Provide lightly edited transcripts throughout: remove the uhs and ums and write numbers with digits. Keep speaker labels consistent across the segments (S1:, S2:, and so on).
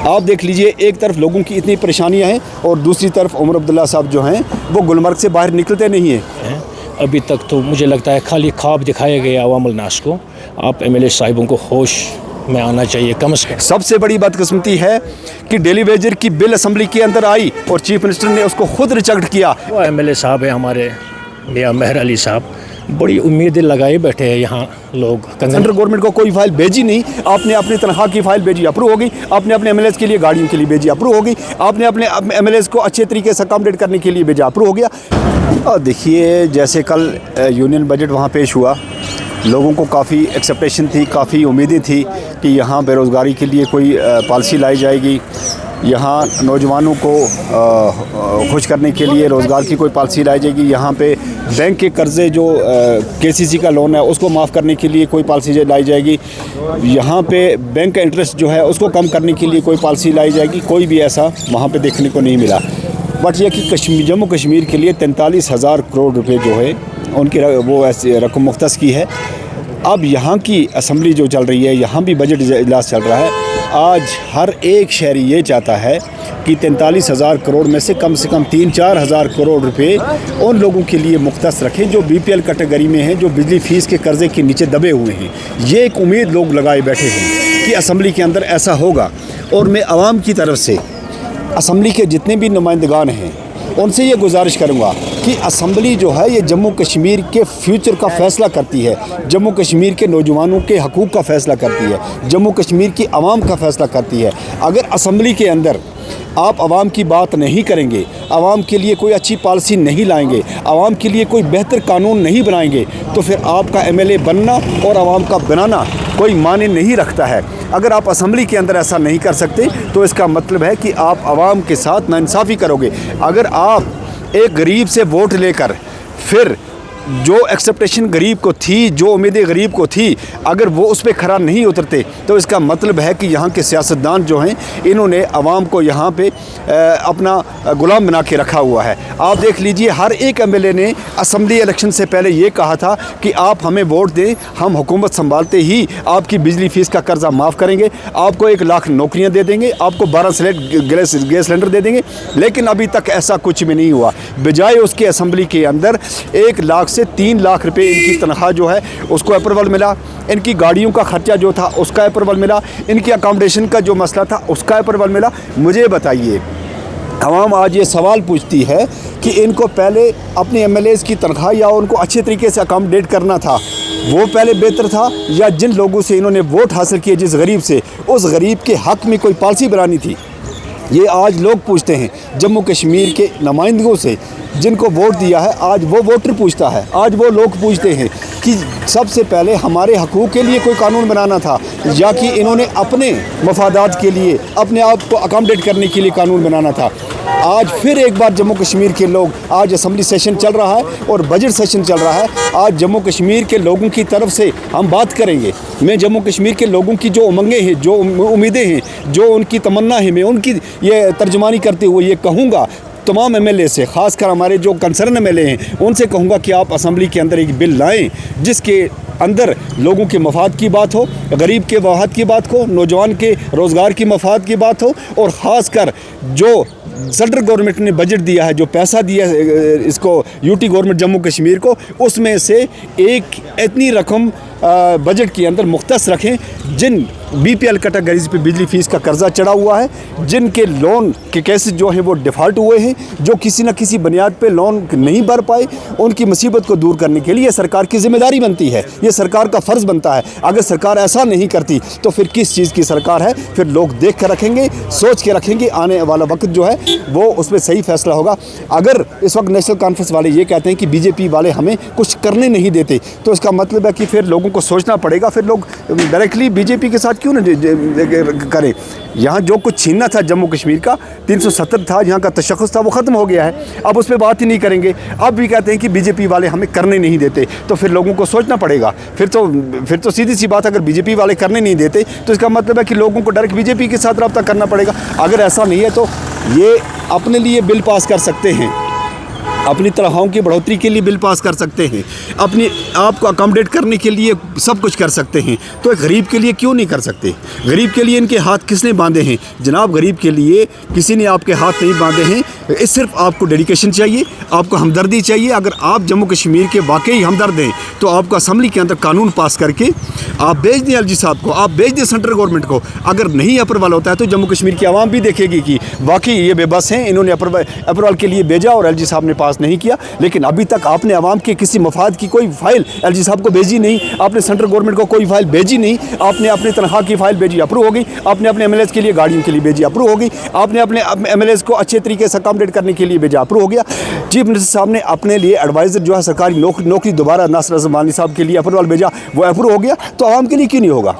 S1: आप देख लीजिए, एक तरफ लोगों की इतनी परेशानियां हैं और दूसरी तरफ उमर अब्दुल्ला साहब जो हैं वो गुलमर्ग से बाहर निकलते नहीं हैं।
S2: अभी तक तो मुझे लगता है खाली ख्वाब दिखाए गए अवामुल नास को। आप एमएलए साहिबों को होश में आना चाहिए कम से कम।
S1: सबसे बड़ी बदकिस्मती है कि डेली वेजर की बिल असेंबली के अंदर आई और चीफ मिनिस्टर ने उसको खुद रिजेक्ट किया।
S2: वो एमएलए साहब है हमारे मियां मेहर अली साहब, बड़ी उम्मीदें लगाए बैठे हैं यहाँ लोग।
S1: सेंट्रल गवर्नमेंट को कोई फाइल भेजी नहीं, आपने अपनी तनख्वाह की फाइल भेजी, अप्रूव हो गई। आपने अपने एमएलएस के लिए गाड़ियों के लिए भेजी, अप्रूव हो गई। आपने अपने एमएलएस को अच्छे तरीके से अकोमोडेट करने के लिए भेजा, अप्रूव हो गया। और देखिए, जैसे कल यूनियन बजट वहाँ पेश हुआ, लोगों को काफ़ी एक्सेप्टेशन थी, काफ़ी उम्मीदें थी कि यहाँ बेरोज़गारी के लिए कोई पॉलिसी लाई जाएगी, यहाँ नौजवानों को खुश करने के लिए रोज़गार की कोई पॉलिसी लाई जाएगी, यहाँ पे बैंक के कर्ज़े जो केसीसी का लोन है उसको माफ़ करने के लिए कोई पॉलिसी लाई जाएगी, यहाँ पे बैंक का इंटरेस्ट जो है उसको कम करने के लिए कोई पॉलिसी लाई जाएगी। कोई भी ऐसा वहाँ पे देखने को नहीं मिला। बट यह कि जम्मू कश्मीर के लिए 43,000 करोड़ रुपए जो है उनकी वो ऐसी रकम मुख्तस की है। अब यहाँ की असम्बली जो चल रही है, यहाँ भी बजट इजलास चल रहा है। आज हर एक शहरी ये चाहता है कि 43,000 करोड़ में से कम 3-4 हज़ार करोड़ रुपए उन लोगों के लिए मुख्तस रखें जो बीपीएल कैटेगरी में हैं, जो बिजली फ़ीस के कर्ज़े के नीचे दबे हुए हैं। ये एक उम्मीद लोग लगाए बैठे हैं कि असम्बली के अंदर ऐसा होगा। और मैं आवाम की तरफ से असम्बली के जितने भी नुमाइंदगान हैं उनसे ये गुजारिश करूँगा कि असम्बली जो है ये जम्मू कश्मीर के फ्यूचर का फ़ैसला करती है, जम्मू कश्मीर के नौजवानों के हकूक़ का फ़ैसला करती है, जम्मू कश्मीर की आवाम का फ़ैसला करती है। अगर असम्बली के अंदर आप आवाम की बात नहीं करेंगे, आवाम के लिए कोई अच्छी पॉलिसी नहीं लाएंगे, आवाम के लिए कोई बेहतर कानून नहीं बनाएंगे, तो फिर आपका एमएलए बनना और आवाम का बनाना कोई माने नहीं रखता है। अगर आप असम्बली के अंदर ऐसा नहीं कर सकते तो इसका मतलब है कि आप आवाम के साथ नाइंसाफ़ी करोगे। अगर आप एक गरीब से वोट लेकर फिर जो एक्सेप्टेशन गरीब को थी, जो उम्मीदें गरीब को थी, अगर वो उस पर खरा नहीं उतरते तो इसका मतलब है कि यहाँ के सियासतदान जो हैं इन्होंने आवाम को यहाँ पे अपना गुलाम बना के रखा हुआ है। आप देख लीजिए, हर एक एमएलए ने असम्बली इलेक्शन से पहले ये कहा था कि आप हमें वोट दें, हम हुकूमत संभालते ही आपकी बिजली फ़ीस का कर्जा माफ़ करेंगे, आपको 1 लाख नौकरियाँ दे देंगे, आपको 12 गैस सिलेंडर दे देंगे। लेकिन अभी तक ऐसा कुछ भी नहीं हुआ। बजाय उसके असम्बली के अंदर 1 लाख से 3 लाख रुपए इनकी तनख्वाह जो है उसको अप्रूवल मिला, इनकी गाड़ियों का खर्चा जो था उसका अप्रूवल मिला, इनकी अकोमोडेशन का जो मसला था उसका अप्रूवल मिला। मुझे बताइए, आवाम आज ये सवाल पूछती है कि इनको पहले अपने एमएलएज़ की तनख्वाह या उनको अच्छे तरीके से अकोमोडेट करना था, वो पहले बेहतर था, या जिन लोगों से इन्होंने वोट हासिल किए, जिस गरीब से, उस गरीब के हक़ में कोई पॉलिसी बनानी थी। ये आज लोग पूछते हैं जम्मू कश्मीर के नुमाइंदों से जिनको वोट दिया है। आज वो वोटर पूछता है, आज वो लोग पूछते हैं कि सबसे पहले हमारे हकूक़ के लिए कोई कानून बनाना था या कि इन्होंने अपने मफादात के लिए अपने आप को अकोमोडेट करने के लिए कानून बनाना था। आज फिर एक बार जम्मू कश्मीर के लोग, आज असम्बली सेशन चल रहा है और बजट सेशन चल रहा है, आज जम्मू कश्मीर के लोगों की तरफ से हम बात करेंगे। मैं जम्मू कश्मीर के लोगों की जो उमंगें हैं, जो उम्मीदें हैं, जो उनकी तमन्ना है, मैं उनकी ये तर्जुमानी करते हुए ये कहूँगा तमाम एमएलए से, ख़ासकर हमारे जो कंसर्न एमएलए हैं उनसे कहूँगा कि आप असम्बली के अंदर एक बिल लाएँ जिसके अंदर लोगों के मफाद की बात हो, गरीब के मफाद की बात हो, नौजवान के रोज़गार की मफाद की बात हो, और ख़ासकर जो सेंट्रल गवर्नमेंट ने बजट दिया है, जो पैसा दिया है इसको यूटी गवर्नमेंट जम्मू कश्मीर को, उसमें से एक इतनी रकम बजट के अंदर मुख्तस रखें जिन बीपीएल कैटेगरीज पे बिजली फ़ीस का कर्जा चढ़ा हुआ है, जिनके लोन के केसेस जो हैं वो डिफ़ॉल्ट हुए हैं, जो किसी न किसी बुनियाद पे लोन नहीं भर पाए, उनकी मुसीबत को दूर करने के लिए सरकार की ज़िम्मेदारी बनती है, ये सरकार का फ़र्ज़ बनता है। अगर सरकार ऐसा नहीं करती तो फिर किस चीज़ की सरकार है? फिर लोग देख कर रखेंगे, सोच के रखेंगे, आने वाला वक्त जो है वो उसमें सही फ़ैसला होगा। अगर इस वक्त नेशनल कॉन्फ्रेंस वाले ये कहते हैं कि बीजेपी वाले हमें कुछ करने नहीं देते, तो इसका मतलब है कि फिर लोगों को सोचना पड़ेगा, फिर लोग डायरेक्टली बीजेपी के साथ क्यों ना करें। यहाँ जो कुछ छीनना था जम्मू कश्मीर का, 370 था, यहाँ का तशख़्ख़ुस था, वो ख़त्म हो गया है, अब उस पर बात ही नहीं करेंगे। अब भी कहते हैं कि बीजेपी वाले हमें करने नहीं देते, तो फिर लोगों को सोचना पड़ेगा। फिर तो सीधी सी बात, अगर बीजेपी वाले करने नहीं देते तो इसका मतलब है कि लोगों को डायरेक्ट बीजेपी के साथ रब्ता करना पड़ेगा। अगर ऐसा नहीं है तो ये अपने लिए बिल पास कर सकते हैं, अपनी तनख्वाहों की बढ़ोतरी के लिए बिल पास कर सकते हैं, अपनी आप को अकोमोडेट करने के लिए सब कुछ कर सकते हैं, तो एक गरीब के लिए क्यों नहीं कर सकते? गरीब के लिए इनके हाथ किसने बांधे हैं? जनाब, गरीब के लिए किसी ने आपके हाथ नहीं बांधे हैं। इस सिर्फ आपको डेडिकेशन चाहिए, आपको हमदर्दी चाहिए। अगर आप जम्मू कश्मीर के वाकई हमदर्द हैं तो आपको असम्बली के अंदर कानून पास करके आप भेज दें एलजी साहब को, आप भेज दें सेंट्रल गवर्नमेंट को। अगर नहीं अप्रूवल होता है तो जम्मू कश्मीर की आवाम भी देखेगी कि वाकई ये बेबस हैं, इन्होंने अप्रूवल के लिए भेजा और एलजी साहब ने पास नहीं किया। लेकिन अभी तक आपने आवाम के किसी मफाद की कोई फाइल एलजी साहब को भेजी नहीं, आपने सेंट्रल गवर्नमेंट को कोई फाइल भेजी नहीं। आपने अपनी तनख्वाह की फाइल भेजी, अप्रूव हो गई। आपने अपने एमएलएस के लिए गाड़ियों के लिए भेजी, अप्रूव हो गई। आपने अपने एमएलएस को अच्छे तरीके से अकोमोडेट करने के लिए भेजा, अप्रूव हो गया। चीफ मिनिस्टर साहब ने अपने लिए एडवाइज़र जो है सरकारी नौकरी दोबारा नासिर ज़मानी साहब के लिए अप्रूवल भेजा, वो अप्रूव हो गया। तो आवाम के लिए क्यों नहीं होगा?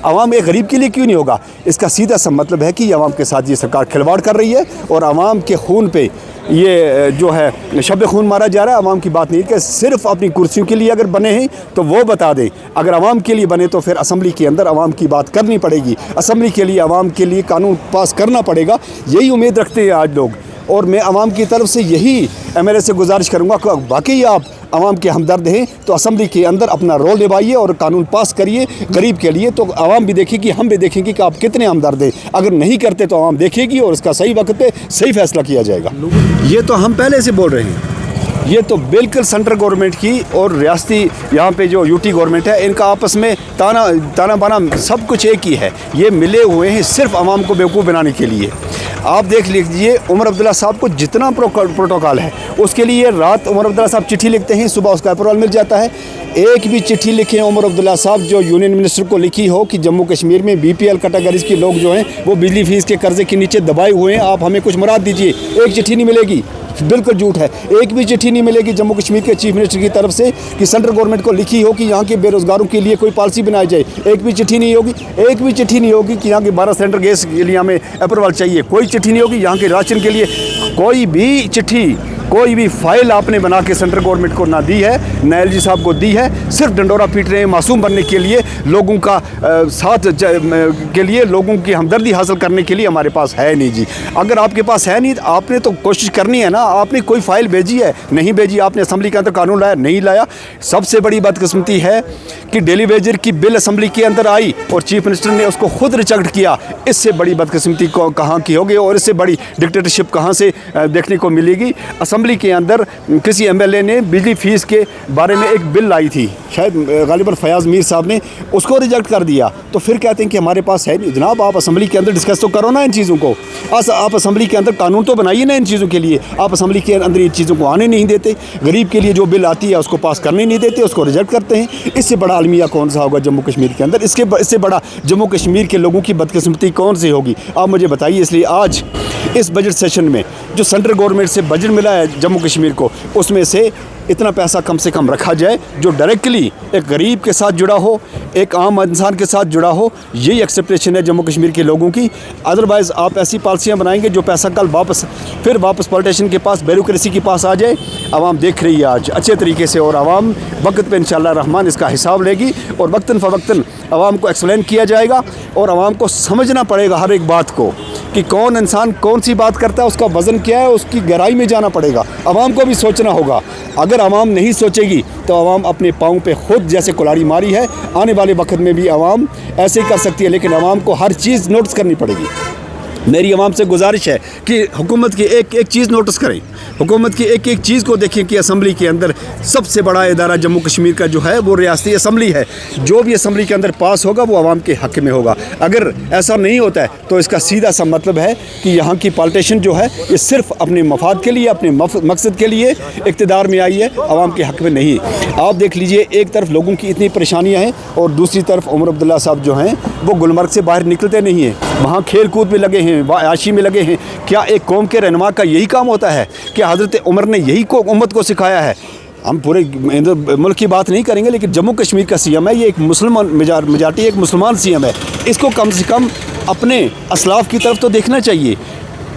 S1: आवाम एक गरीब के लिए क्यों नहीं होगा? इसका सीधा सा मतलब है कि आवाम के साथ ये सरकार खिलवाड़ कर रही है और आवाम के खून पे ये जो है शब खून मारा जा रहा है। आवाम की बात नहीं कि सिर्फ अपनी कुर्सियों के लिए अगर बने हैं तो वो बता दें। अगर आवाम के लिए बने तो फिर असम्बली के अंदर आवाम की बात करनी पड़ेगी, असम्बली के लिए आवाम के लिए कानून पास करना पड़ेगा। यही उम्मीद रखते हैं आज लोग, और मैं आवाम की तरफ से यही एमएलए से गुजारिश करूँगा कि वाकई आप आवाम के हमदर्द हैं तो असम्बली के अंदर अपना रोल निभाइए और कानून पास करिए गरीब के लिए। तो आवाम भी देखेगी, हम भी देखेंगे कि आप कितने हमदर्द हैं। अगर नहीं करते तो आवाम देखेगी और इसका सही वक्त पे सही फैसला किया जाएगा। ये तो हम पहले से बोल रहे हैं, ये तो बिल्कुल सेंट्रल गवर्नमेंट की और रियासती यहाँ पे जो यूटी गवर्नमेंट है, इनका आपस में ताना बाना सब कुछ एक ही है। ये मिले हुए हैं सिर्फ आवाम को बेवकूफ़ बनाने के लिए। आप देख लीजिए उमर अब्दुल्ला साहब को जितना प्रोटोकॉल है उसके लिए रात उमर अब्दुल्ला साहब चिट्ठी लिखते हैं, सुबह उसका अप्रूवल मिल जाता है। एक भी चिट्ठी लिखे उमर अब्दुल्ला साहब जो यूनियन मिनिस्टर को लिखी हो कि जम्मू कश्मीर में बीपीएल कैटेगरीज के लोग जो हैं वो बिजली फीस के कर्जे के नीचे दबाए हुए हैं, आप हमें कुछ मुराद दीजिए, एक चिट्ठी नहीं मिलेगी। बिल्कुल झूठ है। एक भी चिट्ठी नहीं मिलेगी जम्मू कश्मीर के चीफ मिनिस्टर की तरफ से कि सेंट्रल गवर्नमेंट को लिखी हो कि यहाँ के बेरोजगारों के लिए कोई पॉलिसी बनाई जाए। एक भी चिट्ठी नहीं होगी। एक भी चिट्ठी नहीं होगी कि यहाँ के 12 सिलेंडर गैस के लिए हमें अप्रूवल चाहिए, कोई चिट्ठी नहीं होगी। यहाँ के राशन के लिए कोई भी चिट्ठी, कोई भी फाइल आपने बना के सेंट्रल गवर्नमेंट को ना दी है, ना एलजी साहब को दी है। सिर्फ डंडोरा पीट रहे हैं मासूम बनने के लिए, लोगों का साथ के लिए, लोगों की हमदर्दी हासिल करने के लिए। हमारे पास है नहीं जी। अगर आपके पास है नहीं तो आपने तो कोशिश करनी है ना। आपने कोई फाइल भेजी है, नहीं भेजी। आपने असम्बली के अंदर कानून लाया, नहीं लाया। सबसे बड़ी बदकिस्मती है कि डेली वेजर की बिल असम्बली के अंदर आई और चीफ मिनिस्टर ने उसको खुद रिजेक्ट किया। इससे बड़ी बदकिस्मती कहाँ की होगी और इससे बड़ी डिक्टेटरशिप कहाँ से देखने को मिलेगी? असम्बली के अंदर किसी एमएलए ने बिजली फीस के बारे में एक बिल लाई थी, शायद गालिबन फयाज मीर साहब ने, उसको रिजेक्ट कर दिया। तो फिर कहते हैं कि हमारे पास है नहीं। जनाब, आप असम्बली के अंदर डिस्कस तो करो ना इन चीज़ों को। आप असम्बली के अंदर कानून तो बनाइए ना इन चीज़ों के लिए। आप असम्बली के अंदर इन चीज़ों को आने नहीं देते। गरीब के लिए जो बिल आती है उसको पास करने नहीं देते, उसको रिजेक्ट करते हैं। इससे बड़ा अलमिया कौन सा होगा जम्मू कश्मीर के अंदर? इससे बड़ा जम्मू कश्मीर के लोगों की बदकिस्मती कौन सी होगी? आप मुझे बताइए। इसलिए आज इस बजट सेशन में जो सेंट्रल गवर्नमेंट से बजट मिला है जम्मू कश्मीर को, उसमें से इतना पैसा कम से कम रखा जाए जो डायरेक्टली एक गरीब के साथ जुड़ा हो, एक आम इंसान के साथ जुड़ा हो। यही एक्सेप्टेशन है जम्मू कश्मीर के लोगों की। अदरवाइज़ आप ऐसी पॉलिसियाँ बनाएंगे जो पैसा कल वापस पॉलिटिशियन के पास, ब्यूरोक्रेसी के पास आ जाए। आवाम देख रही है आज अच्छे तरीके से, और आवाम वक्त पे इंशाअल्लाह रहमान इसका हिसाब लेगी और वक्तन फ़वक्तन आवाम को एक्सप्लेन किया जाएगा और आवाम को समझना पड़ेगा हर एक बात को कि कौन इंसान कौन सी बात करता है, उसका वज़न क्या है, उसकी गहराई में जाना पड़ेगा। आवाम को भी सोचना होगा। अगर आवाम नहीं सोचेगी तो आवाम अपने पाँव पे खुद जैसे कुल्हाड़ी मारी है, आने वाले वक्त में भी आवाम ऐसे ही कर सकती है। लेकिन आवाम को हर चीज़ नोटिस करनी पड़ेगी। मेरी आवाम से गुजारिश है कि हुकूमत की एक एक चीज़ नोटिस करें, हुकूमत की एक एक चीज़ को देखें कि असम्बली के अंदर सबसे बड़ा इदारा जम्मू कश्मीर का जो है वो रियासती असम्बली है। जो भी असम्बली के अंदर पास होगा वो आवाम के हक़ में होगा। अगर ऐसा नहीं होता है तो इसका सीधा सा मतलब है कि यहाँ की पॉलिटिशियन जो है ये सिर्फ अपने मफाद के लिए, अपने मकसद के लिए इक़्तिदार में आई है, आवाम के हक़ में नहीं। आप देख लीजिए, एक तरफ लोगों की इतनी परेशानियाँ हैं और दूसरी तरफ उमर अब्दुल्ला साहब जो हैं वो गुलमर्ग से बाहर निकलते नहीं हैं, वहाँ खेल कूद में लगे हैं, आशी में लगे हैं। क्या एक कौम के रहनुमा का यही काम होता है? क्या हज़रत उमर ने यही को उम्मत को सिखाया है? हम पूरे मुल्क की बात नहीं करेंगे, लेकिन जम्मू कश्मीर का सीएम है, ये एक मुसलमान मेजॉरिटी, एक मुसलमान सीएम है। इसको कम से कम अपने असलाफ की तरफ तो देखना चाहिए,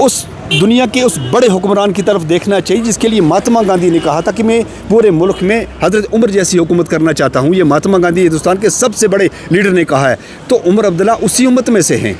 S1: उस दुनिया के उस बड़े हुक्मरान की तरफ देखना चाहिए जिसके लिए महात्मा गांधी ने कहा था कि मैं पूरे मुल्क में हज़रत उमर जैसी हुकूमत करना चाहता हूँ। ये महात्मा गांधी हिंदुस्तान के सबसे बड़े लीडर ने कहा है। तो उमर अब्दुल्ला उसी उम्मत में से हैं।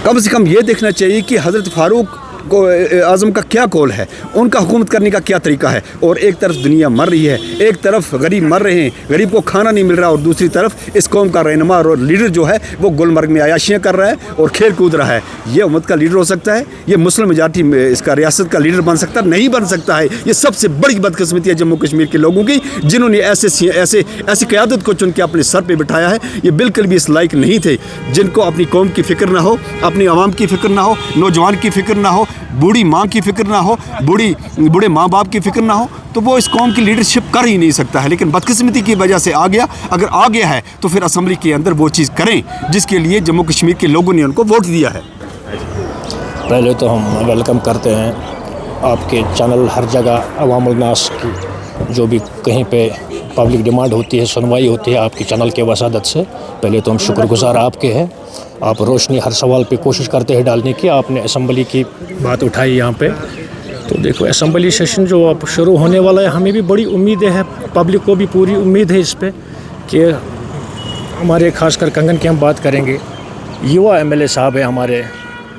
S1: कम से कम ये देखना चाहिए कि हज़रत फ़ारूक आज़म का क्या कौल है, उनका हुकूमत करने का क्या तरीका है। और एक तरफ दुनिया मर रही है, एक तरफ गरीब मर रहे हैं, गरीब को खाना नहीं मिल रहा, और दूसरी तरफ इस कौम का रहनुमा और लीडर जो है वो गुलमर्ग में अयाशियाँ कर रहा है और खेल कूद रहा है। ये उम्मत का लीडर हो सकता है? ये मुस्लिम मेजॉरिटी में इसका रियासत का लीडर बन सकता नहीं बन सकता है। ये सबसे बड़ी बदकिस्मती है जम्मू कश्मीर के लोगों की, जिन्होंने ऐसी क़यादत को चुन के अपने सर पे बिठाया है। ये बिल्कुल भी इस लायक नहीं थे, जिनको अपनी कौम की फ़िक्र ना हो, अपनी आवाम की फ़िक्र ना हो, नौजवान की फ़िक्र ना हो, बूढ़ी माँ की फ़िक्र ना हो, बूढ़े माँ बाप की फ़िक्र ना हो, तो वो इस कौम की लीडरशिप कर ही नहीं सकता है। लेकिन बदकिस्मती की वजह से आ गया। अगर आ गया है तो फिर असम्बली के अंदर वो चीज़ करें जिसके लिए जम्मू कश्मीर के लोगों ने उनको वोट दिया है।
S2: पहले तो हम वेलकम करते हैं आपके चैनल हर जगह अवामुल नास की जो भी कहीं पे पब्लिक डिमांड होती है, सुनवाई होती है, आपके चैनल के वसादत से पहले तो हम शुक्रगुजार आपके हैं। आप रोशनी हर सवाल पे कोशिश करते हैं डालने की। आपने असम्बली की बात उठाई यहाँ पे, तो देखो असम्बली सेशन जो अब शुरू होने वाला है, हमें भी बड़ी उम्मीदें हैं, पब्लिक को भी पूरी उम्मीद है इस पे कि हमारे खासकर कंगन की हम बात करेंगे, युवा MLA साहब है हमारे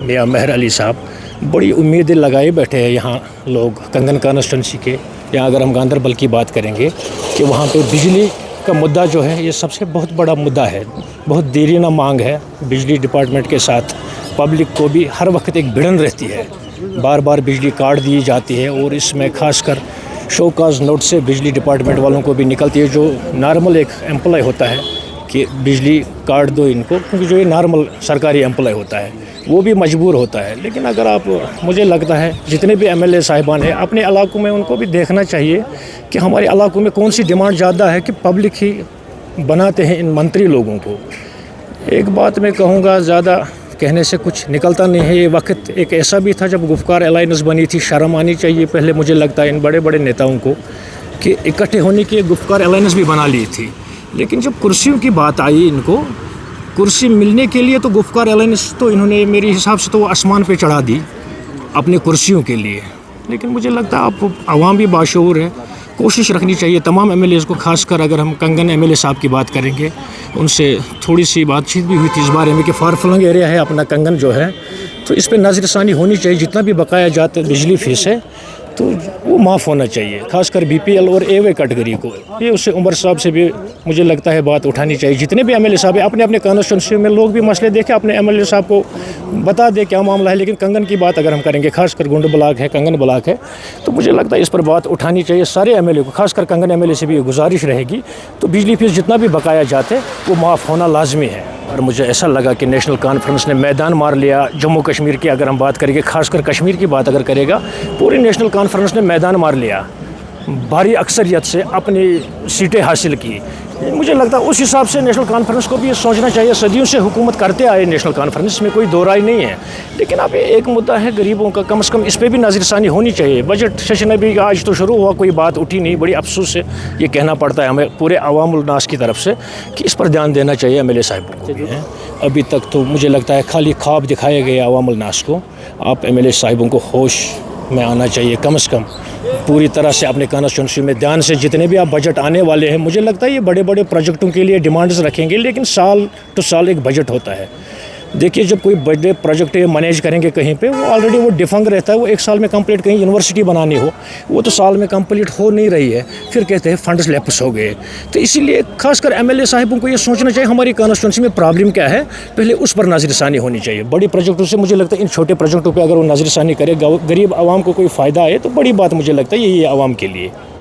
S2: मियां मेहर अली साहब, बड़ी उम्मीदें लगाए बैठे हैं यहाँ लोग कंगन कॉन्स्टिट्यूंसी के। या अगर हम गांदरबल की बात करेंगे कि वहाँ पे बिजली का मुद्दा जो है ये सबसे बहुत बड़ा मुद्दा है, बहुत देरीना मांग है बिजली डिपार्टमेंट के साथ। पब्लिक को भी हर वक्त एक भिड़न रहती है, बार बार बिजली काट दी जाती है, और इसमें खासकर शोकाज नोट से बिजली डिपार्टमेंट वालों को भी निकलती है, जो नॉर्मल एक एम्प्लॉय होता है कि बिजली काट दो इनको, क्योंकि जो ये नॉर्मल सरकारी एम्प्लॉय होता है वो भी मजबूर होता है। लेकिन अगर आप, मुझे लगता है जितने भी MLA साहिबान हैं अपने इलाकों में, उनको भी देखना चाहिए कि हमारे इलाकों में कौन सी डिमांड ज़्यादा है, कि पब्लिक ही बनाते हैं इन मंत्री लोगों को। एक बात मैं कहूँगा, ज़्यादा कहने से कुछ निकलता नहीं है। ये वक्त एक ऐसा भी था जब गुफ्कार अलायंस बनी थी, शर्म आनी चाहिए पहले, मुझे लगता है इन बड़े बड़े नेताओं को, कि इकट्ठे होने की गुफ्कार अलायंस भी बना ली थी। लेकिन जब कुर्सियों की बात आई, इनको कुर्सी मिलने के लिए तो गुफ्कार अलायंस तो इन्होंने मेरे हिसाब से तो वो आसमान पे चढ़ा दी अपने कुर्सियों के लिए। लेकिन मुझे लगता है आप आवाम भी बाशऊर है, कोशिश रखनी चाहिए तमाम MLAs को। खासकर अगर हम कंगन MLA साहब की बात करेंगे, उनसे थोड़ी सी बातचीत भी हुई थी इस बारे में कि फार फ्लंग एरिया है अपना कंगन जो है, तो इस पर नज़रसानी होनी चाहिए। जितना भी बकाया जाता है बिजली फीस है तो वो माफ़ होना चाहिए, खासकर BPL और AY कैटेगरी को। ये उससे उमर साहब से भी मुझे लगता है बात उठानी चाहिए। जितने भी MLA साहब हैं अपने अपने कॉन्स्टिट्यूंसी में, लोग भी मसले देखें, अपने MLA साहब को बता दें क्या मामला है। लेकिन कंगन की बात अगर हम करेंगे, खासकर गुंड ब्लॉक है, कंगन ब्लॉक है, तो मुझे लगता है इस पर बात उठानी चाहिए सारे MLA को। खासकर कंगन MLA से भी गुजारिश रहेगी, तो बिजली फीस जितना भी बकाया जाते वो माफ़ होना लाजमी है। और मुझे ऐसा लगा कि नेशनल कॉन्फ्रेंस ने मैदान मार लिया जम्मू कश्मीर की। अगर हम बात करेंगे, खासकर कश्मीर की बात अगर करेगा, पूरी नेशनल कॉन्फ्रेंस ने मैदान मार लिया, भारी अक्सरियत से अपनी सीटें हासिल की। मुझे लगता है उस हिसाब से नेशनल कॉन्फ्रेंस को भी ये सोचना चाहिए। सदियों से हुकूमत करते आए नेशनल कॉन्फ्रेंस में, कोई दो राय नहीं है। लेकिन अब एक मुद्दा है गरीबों का, कम से कम इस पर भी नज़रसानी होनी चाहिए। बजट सेशन अभी आज तो शुरू हुआ, कोई बात उठी नहीं। बड़ी अफसोस से ये कहना पड़ता है हमें पूरे अवामुल नास की तरफ से कि इस पर ध्यान देना चाहिए MLA साहिबों को भी है। अभी तक तो मुझे लगता है खाली ख्वाब दिखाए गए अवामुल नास को। आप MLA साहिबों को होश में आना चाहिए, कम से कम पूरी तरह से अपने कॉन्स्टिट्यूंसी में ध्यान से। जितने भी आप बजट आने वाले हैं, मुझे लगता है ये बड़े बड़े प्रोजेक्टों के लिए डिमांड्स रखेंगे, लेकिन साल टू साल एक बजट होता है। देखिए, जब कोई बड़े प्रोजेक्ट मैनेज करेंगे कहीं पे, वो ऑलरेडी वो डिफंग रहता है, वो एक साल में कंप्लीट, कहीं यूनिवर्सिटी बनानी हो वो तो साल में कंप्लीट हो नहीं रही है, फिर कहते हैं फंड्स लैप्स हो गए। तो इसीलिए खासकर MLA साहिबों को ये सोचना चाहिए हमारी कॉन्स्टिट्यूंसी में प्रॉब्लम क्या है, पहले उस पर नज़रसानी होनी चाहिए। बड़ी प्रोजेक्टों से मुझे लगता है इन छोटे प्रोजेक्टों पर अगर वो नज़रसानी करे, गरीब आवाम को कोई फ़ायदा आए, तो बड़ी बात मुझे लगता है यही है आवाम के लिए।